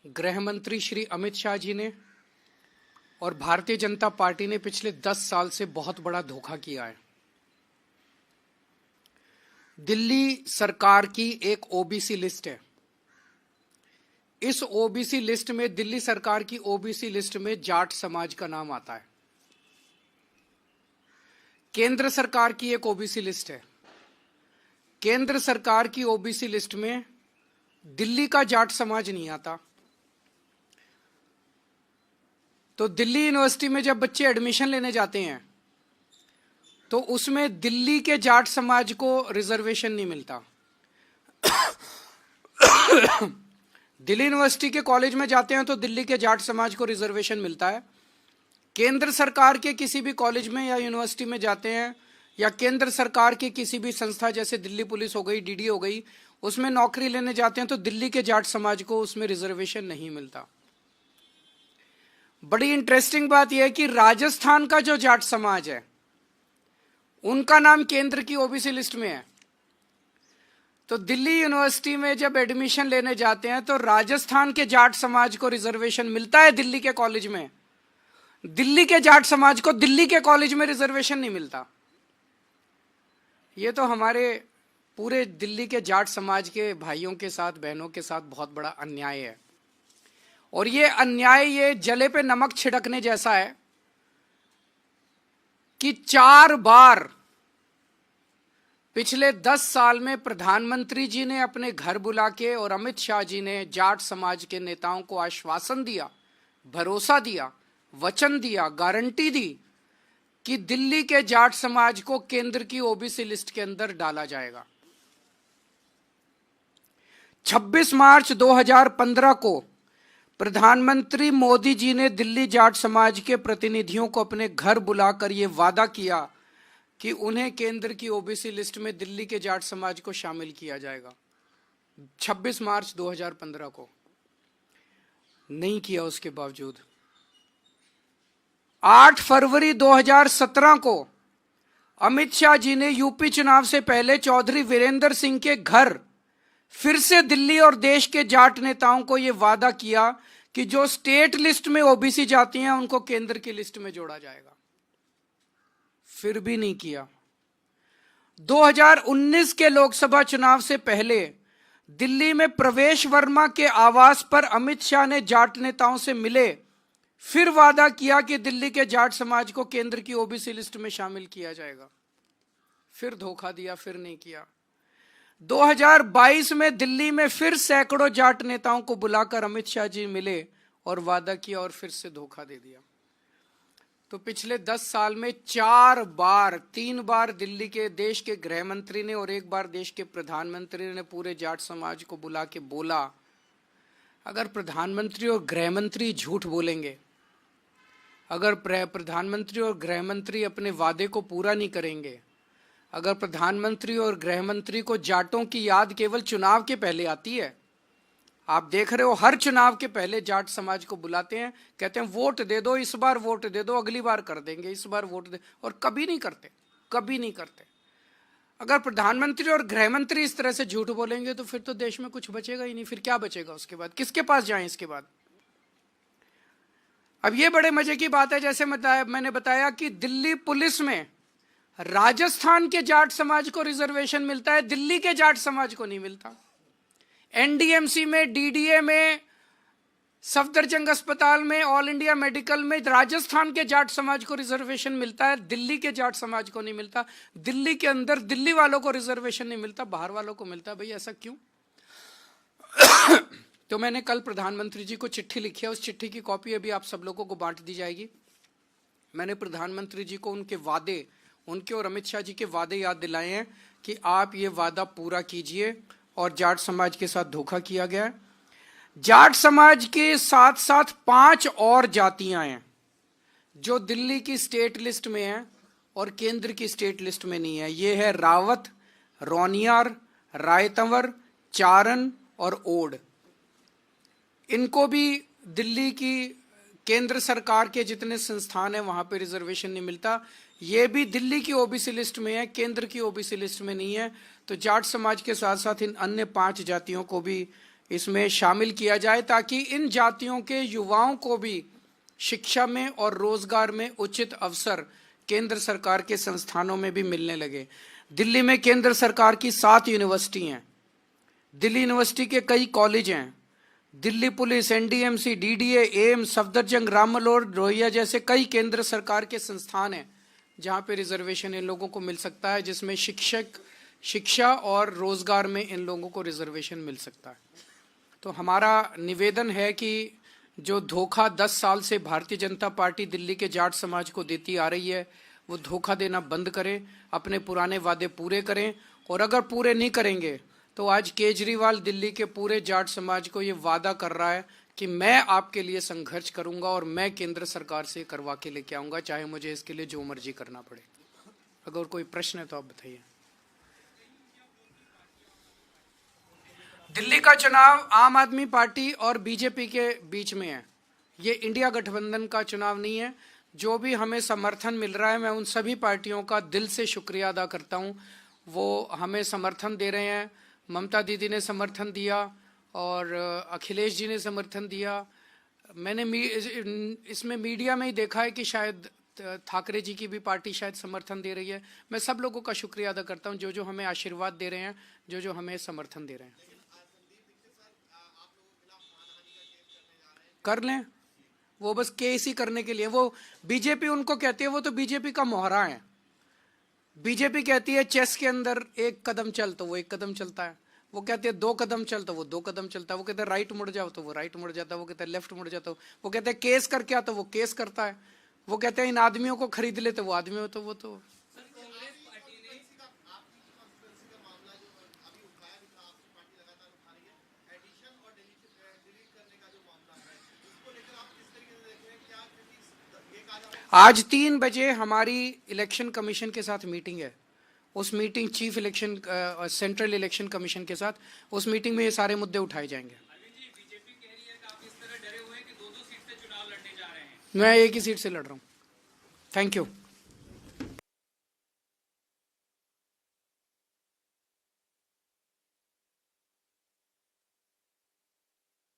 गृह मंत्री श्री अमित शाह जी ने और भारतीय जनता पार्टी ने पिछले 10 साल से बहुत बड़ा धोखा किया है। दिल्ली सरकार की एक ओबीसी लिस्ट है। इस ओबीसी लिस्ट में, दिल्ली सरकार की ओबीसी लिस्ट में जाट समाज का नाम आता है। केंद्र सरकार की एक ओबीसी लिस्ट है। केंद्र सरकार की ओबीसी लिस्ट में दिल्ली का जाट समाज नहीं आता। तो दिल्ली यूनिवर्सिटी में जब बच्चे एडमिशन लेने जाते हैं तो उसमें दिल्ली के जाट समाज को रिजर्वेशन नहीं मिलता। दिल्ली यूनिवर्सिटी के कॉलेज में जाते हैं तो दिल्ली के जाट समाज को रिजर्वेशन मिलता है। केंद्र सरकार के किसी भी कॉलेज में या यूनिवर्सिटी में जाते हैं या केंद्र सरकार की किसी भी संस्था जैसे दिल्ली पुलिस हो गई, डीडी हो गई, उसमें नौकरी लेने जाते हैं तो दिल्ली के जाट समाज को उसमें रिजर्वेशन नहीं मिलता। बड़ी इंटरेस्टिंग बात यह है कि राजस्थान का जो जाट समाज है उनका नाम केंद्र की ओबीसी लिस्ट में है। तो दिल्ली यूनिवर्सिटी में जब एडमिशन लेने जाते हैं तो राजस्थान के जाट समाज को रिजर्वेशन मिलता है दिल्ली के कॉलेज में। दिल्ली के जाट समाज को दिल्ली के कॉलेज में रिजर्वेशन नहीं मिलता। यह तो हमारे पूरे दिल्ली के जाट समाज के भाइयों के साथ, बहनों के साथ बहुत बड़ा अन्याय है। और ये अन्याय ये जले पे नमक छिड़कने जैसा है कि 4 बार पिछले 10 साल में प्रधानमंत्री जी ने अपने घर बुला के और अमित शाह जी ने जाट समाज के नेताओं को आश्वासन दिया, भरोसा दिया, वचन दिया, गारंटी दी कि दिल्ली के जाट समाज को केंद्र की ओबीसी लिस्ट के अंदर डाला जाएगा। 26 मार्च 2015 को प्रधानमंत्री मोदी जी ने दिल्ली जाट समाज के प्रतिनिधियों को अपने घर बुलाकर यह वादा किया कि उन्हें केंद्र की ओबीसी लिस्ट में दिल्ली के जाट समाज को शामिल किया जाएगा। 26 मार्च 2015 को नहीं किया। उसके बावजूद 8 फरवरी 2017 को अमित शाह जी ने यूपी चुनाव से पहले चौधरी वीरेंद्र सिंह के घर फिर से दिल्ली और देश के जाट नेताओं को यह वादा किया कि जो स्टेट लिस्ट में ओबीसी जाती हैं उनको केंद्र की लिस्ट में जोड़ा जाएगा। फिर भी नहीं किया। 2019 के लोकसभा चुनाव से पहले दिल्ली में प्रवेश वर्मा के आवास पर अमित शाह ने जाट नेताओं से मिले, फिर वादा किया कि दिल्ली के जाट समाज को केंद्र की ओबीसी लिस्ट में शामिल किया जाएगा। फिर धोखा दिया, फिर नहीं किया। 2022 में दिल्ली में फिर सैकड़ों जाट नेताओं को बुलाकर अमित शाह जी मिले और वादा किया और फिर से धोखा दे दिया। तो पिछले 10 साल में 3 बार दिल्ली के देश के गृह मंत्री ने और 1 बार देश के प्रधानमंत्री ने पूरे जाट समाज को बुला के बोला, अगर प्रधानमंत्री और गृह मंत्री झूठ बोलेंगे, अगर प्रधानमंत्री और गृह मंत्री अपने वादे को पूरा नहीं करेंगे, अगर प्रधानमंत्री और गृह मंत्री को जाटों की याद केवल चुनाव के पहले आती है, आप देख रहे हो हर चुनाव के पहले जाट समाज को बुलाते हैं, कहते हैं वोट दे दो, इस बार वोट दे दो, अगली बार कर देंगे, इस बार वोट दे, और कभी नहीं करते, कभी नहीं करते। अगर प्रधानमंत्री और गृह मंत्री इस तरह से झूठ बोलेंगे तो फिर तो देश में कुछ बचेगा ही नहीं। फिर क्या बचेगा उसके बाद? किसके पास जाएं इसके बाद? अब ये बड़े मजे की बात है, जैसे मैंने बताया कि दिल्ली पुलिस में राजस्थान के जाट समाज को रिजर्वेशन मिलता है, दिल्ली के जाट समाज को नहीं मिलता। एनडीएमसी में, डीडीए में, सफदरजंग अस्पताल में, ऑल इंडिया मेडिकल में राजस्थान के जाट समाज को रिजर्वेशन मिलता है, दिल्ली के जाट समाज को नहीं मिलता। दिल्ली के अंदर दिल्ली वालों को रिजर्वेशन नहीं मिलता, बाहर वालों को मिलता है। भाई ऐसा क्यों? तो मैंने कल प्रधानमंत्री जी को चिट्ठी लिखी है, उस चिट्ठी की कॉपी अभी आप सब लोगों को बांट दी जाएगी। मैंने प्रधानमंत्री जी को उनके वादे, उनके और अमित शाह जी के वादे याद दिलाए हैं कि आप ये वादा पूरा कीजिए और जाट समाज के साथ धोखा किया गया है। जाट समाज के साथ साथ 5 और जातियां हैं जो दिल्ली की स्टेट लिस्ट में हैं और केंद्र की स्टेट लिस्ट में नहीं है। ये है रावत, रोनियार, रायतंवर, चारण और ओड। इनको भी दिल्ली की केंद्र सरकार के जितने संस्थान हैं वहां पे रिजर्वेशन नहीं मिलता। ये भी दिल्ली की ओबीसी लिस्ट में है, केंद्र की ओबीसी लिस्ट में नहीं है। तो जाट समाज के साथ साथ इन अन्य 5 जातियों को भी इसमें शामिल किया जाए ताकि इन जातियों के युवाओं को भी शिक्षा में और रोजगार में उचित अवसर केंद्र सरकार के संस्थानों में भी मिलने लगे। दिल्ली में केंद्र सरकार की 7 यूनिवर्सिटी हैं, दिल्ली यूनिवर्सिटी के कई कॉलेज हैं, Delhi police, NDMC, DDA, AIIMS, Safdarjung, Ram Manohar Lohia जैसे कई केंद्र सरकार के संस्थान हैं जहां पे रिजर्वेशन इन लोगों को मिल सकता है, जिसमें शिक्षा और रोजगार में इन लोगों को रिजर्वेशन मिल सकता है। तो हमारा निवेदन है कि जो धोखा 10 साल से भारतीय जनता पार्टी दिल्ली के जाट समाज को देती आ रही है, वो धोखा देना बंद करें, अपने पुराने वादे पूरे करें, और अगर पूरे नहीं करेंगे तो आज केजरीवाल दिल्ली के पूरे जाट समाज को ये वादा कर रहा है कि मैं आपके लिए संघर्ष करूंगा और मैं केंद्र सरकार से करवा के लेके आऊंगा, चाहे मुझे इसके लिए जो मर्जी करना पड़े। अगर कोई प्रश्न है तो आप बताइए। दिल्ली का चुनाव आम आदमी पार्टी और बीजेपी के बीच में है, ये इंडिया गठबंधन का चुनाव नहीं है। जो भी हमें समर्थन मिल रहा है, मैं उन सभी पार्टियों का दिल से शुक्रिया अदा करता हूं, वो हमें समर्थन दे रहे हैं। ममता दीदी ने समर्थन दिया और अखिलेश जी ने समर्थन दिया। मैंने इसमें मीडिया में ही देखा है कि शायद ठाकरे जी की भी पार्टी शायद समर्थन दे रही है। मैं सब लोगों का शुक्रिया अदा करता हूं, जो जो हमें आशीर्वाद दे रहे हैं, जो जो हमें समर्थन दे रहे हैं। कर लें, वो बस केस ही करने के लिए। वो बीजेपी उनको कहती है, वो तो बीजेपी का मोहरा है। बीजेपी कहती है चेस के अंदर 1 कदम चल तो वो 1 कदम चलता है, वो कहते हैं 2 कदम चल तो वो 2 कदम चलता है, वो कहते हैं राइट मुड़ जाओ तो वो राइट मुड़ जाता है, वो कहते हैं लेफ्ट मुड़ जाता है, वो कहते हैं केस करके आ तो वो केस करता है, वो कहते हैं इन आदमियों को खरीद ले तो वो आदमी तो वो तो। आज 3 बजे हमारी इलेक्शन कमीशन के साथ मीटिंग है। उस meeting chief election central election commission के साथ, उस मीटिंग में ये सारे मुद्दे उठाए जाएंगे। बीजेपी कह रही है कि आप इस तरह डरे हुए हैं कि 2-2 सीट से चुनाव लड़ने जा रहे हैं। मैं एक ही सीट से लड़ रहा हूँ। Thank you.